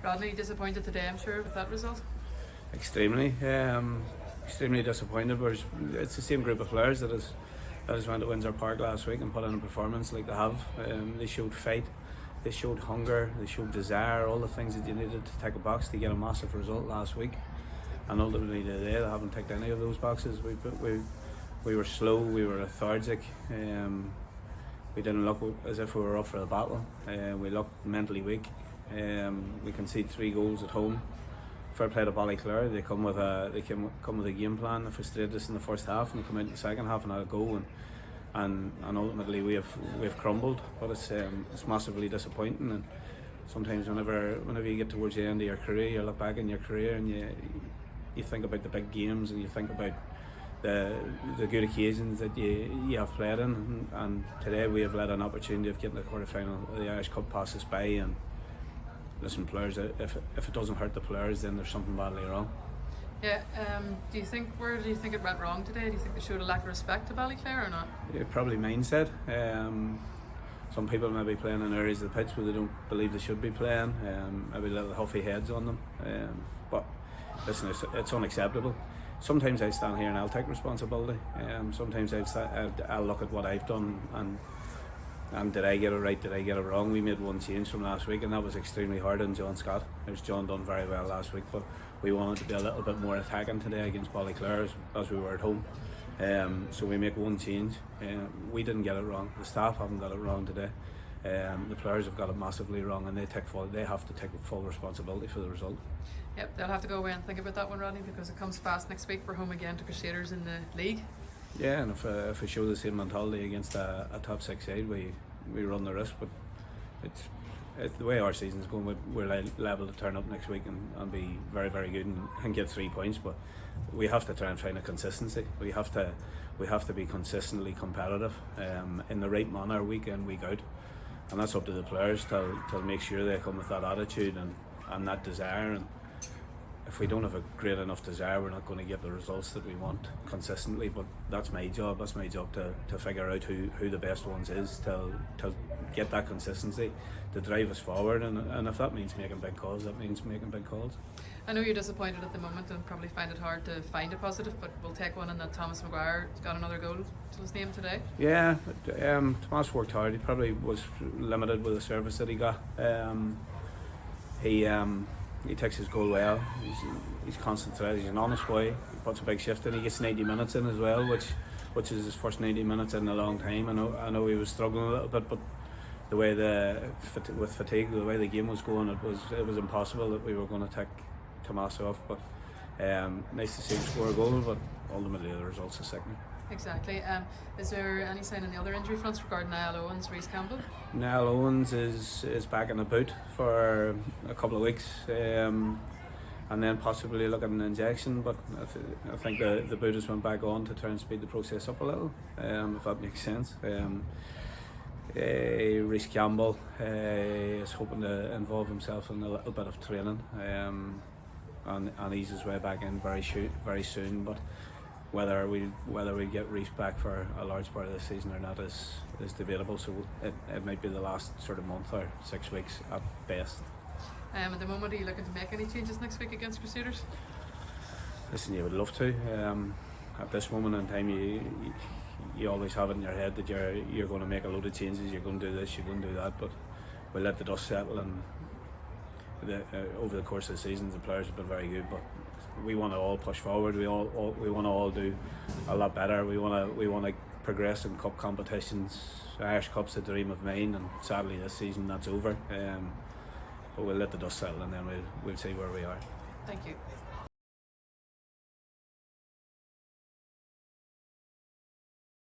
Rodney, disappointed today, I'm sure, with that result? Extremely disappointed. But it's the same group of players that went to Windsor Park last week and put in a performance like they have. They showed fight, they showed hunger, they showed desire, all the things that you needed to tick a box to get a massive result last week. And ultimately today they haven't ticked any of those boxes. We were slow, we were lethargic. We didn't look as if we were up for the battle. We looked mentally weak. We conceded 3 goals at home. Fair play to Ballyclare. They come with a game plan. They frustrated us in the first half, and they come out in the second half and had a goal. And ultimately we have crumbled. But it's massively disappointing. And sometimes whenever you get towards the end of your career, you look back in your career and you think about the big games, and you think about the good occasions that you have played in, and today we have let an opportunity of getting the quarter-final of the Irish Cup pass us by. And listen, players, if it doesn't hurt the players, then there's something badly wrong. Yeah, where do you think it went wrong today? Do you think they showed a lack of respect to Ballyclare or not? Yeah, probably mindset. Some people may be playing in areas of the pitch where they don't believe they should be playing. Maybe little huffy heads on them. But listen, it's unacceptable. Sometimes I stand here and I'll take responsibility. Sometimes I'll look at what I've done and did I get it right, did I get it wrong? We made one change from last week, and that was extremely hard on John Scott. John done very well last week, but we wanted to be a little bit more attacking today against Ballyclare as we were at home. So we make one change. We didn't get it wrong. The staff haven't got it wrong today. The players have got it massively wrong, and they have to take full responsibility for the result. Yep, they'll have to go away and think about that one, Rodney, because it comes fast next week. We're home again to Crusaders in the league. Yeah, and if we show the same mentality against a top 6 side, we run the risk. But it's the way our season's going. We're liable to turn up next week and be very, very good and get 3 points. But we have to try and find a consistency. We have to be consistently competitive in the right manner, week in, week out. And that's up to the players to make sure they come with that attitude and that desire. And if we don't have a great enough desire, we're not going to get the results that we want consistently. But that's my job. That's my job to figure out who the best ones is, to get that consistency, to drive us forward. And if that means making big calls, that means making big calls. I know you're disappointed at the moment and probably find it hard to find a positive, but we'll take one in that Thomas Maguire got another goal to his name today. Yeah, Thomas worked hard. He probably was limited with the service that he got. He takes his goal well. He's constant threat. He's an honest boy. He puts a big shift in. He gets 90 minutes in as well, which is his first 90 minutes in a long time. I know he was struggling a little bit, but the way with fatigue, the way the game was going, it was impossible that we were going to take Tomas off. But nice to see him score a goal, but ultimately the results are sickening. Exactly. Is there any sign on the other injury fronts regarding Niall Owens, Rhys Campbell? Niall Owens is back in the boot for a couple of weeks, and then possibly looking at an injection. But I think the boot has went back on to try and speed the process up a little, if that makes sense. Rhys Campbell is hoping to involve himself in a little bit of training, and ease his way back in very soon. But whether we get Rhys back for a large part of the season or not is debatable. So it might be the last sort of month or 6 weeks at best. At the moment, are you looking to make any changes next week against Crusaders? Listen, you would love to. At this moment in time, you always have it in your head that you're going to make a load of changes. You're going to do this, you're going to do that. But we'll let the dust settle, and over the course of the season, the players have been very good. But we want to all push forward. We want to all do a lot better. We want to progress in cup competitions. Irish Cup's a dream of mine, and sadly this season that's over. But we'll let the dust settle, and then we'll see where we are. Thank you.